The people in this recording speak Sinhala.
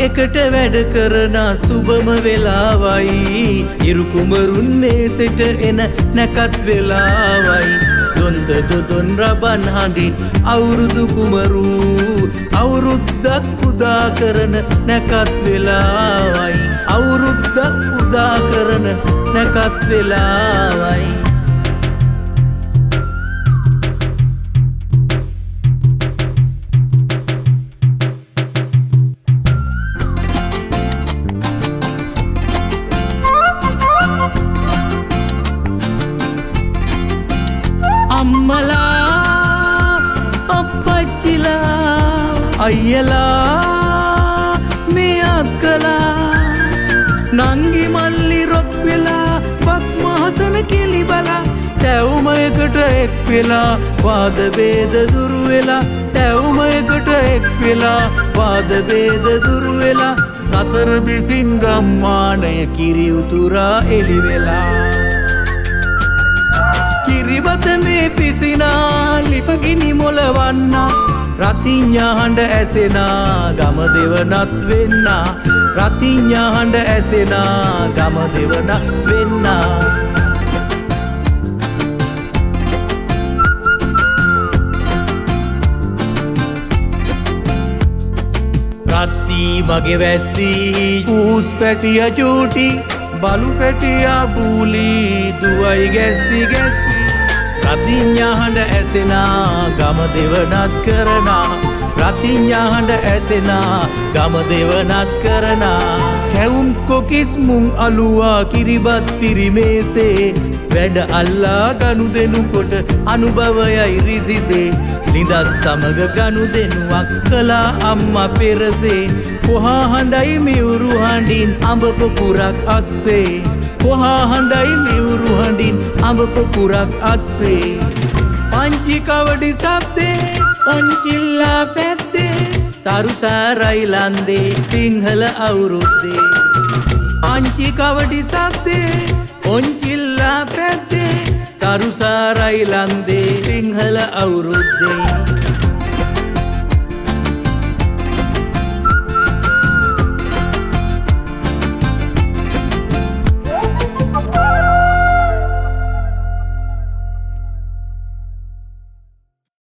එකට වැඩ කරන සුබම වෙලාවයි ඉරු කුමරුන් මේසෙට එන නැකත් වෙලාවයි දොන්ත දොදොන් රබන් හඬින් අවුරුදු කුමරු අවුරුද්දක් උදා කරන නැකත් වෙලාවයි අවුරුද්දක් උදා කරන නැකත් වෙලාවයි అమ్మలా అప్పచ్చిలా అయ్యలా మీ అక్కలా నంగి మల్లి రొక్වෙලා పద్మాసన කිලිබලා සැවුමයකට එක් වෙලා වාද වේද දුරු වෙලා සැවුමයකට එක් වෙලා වාද වේද දුරු වෙලා සතර දිසින් ගම්මානය කිරි උතුරා එළි වෙලා කිරිබත මේ පිසිනා ලිපගිනි මොලවන්නා රතිඤ්ඤා හඬ ඇසෙනා ගම දෙවනත් වෙන්නා රතිඤ්ඤා හඬ ඇසෙනා ගම දෙවනත් වෙන්නා රත්ති මගේ වැස්සි ඌස් පැටිය චූටි බලු පැටියා බූලි දුවයි ගැස්සි ගැස්සි රතිඤ්ඤා හඬ ඇසෙනා ගම දෙවනත් කරනා රතිඤ්ඤා හඬ ඇසෙනා ගම දෙවනත් කරනා කැවුම් කොකිස් මුං අලුවා කිරිබත් පිරිමේසේ වැඩ අල්ලා ගනුදෙනු කොට අනුභවයයි රිසිසේ ලිඳත් සමග ගනුදෙනුවක් කළා අම්මා පෙරසේ කොහා හඬයි මෙවුරු හඬින් අඹ පොකුරක් අස්සේ කොහා හඬයි මෙවුරු හඬින් අඹ පොකුරක් අස්සේ පංචි කවඩි සබ්දේ පංචිල්ලා පැද්දේ සරුසාරයි ලන්දේ සිංහල අවුරුද්දේ පංචි කවඩි සබ්දේ පංචිල්ලා පැද්දේ සරුසාරයි ලන්දේ සිංහල අවුරුද්දේ